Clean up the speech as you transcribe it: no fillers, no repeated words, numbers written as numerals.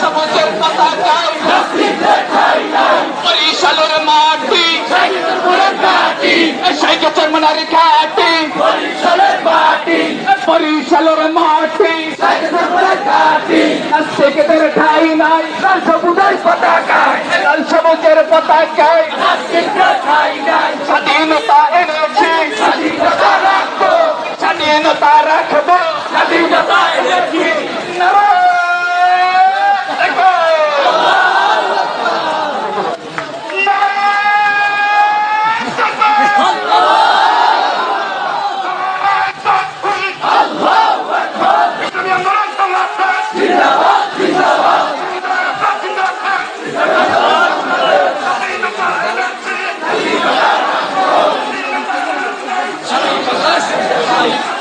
সবুজের পতাকায় বরিশালের মাটি শেখ চরমনার ঘাটি বরিশালের মাটি শেখদের ঠাই নাই লাল সবুজের পতাকায় স্বাধীনতা এনেছি স্বাধীনতা রাখবো Hey!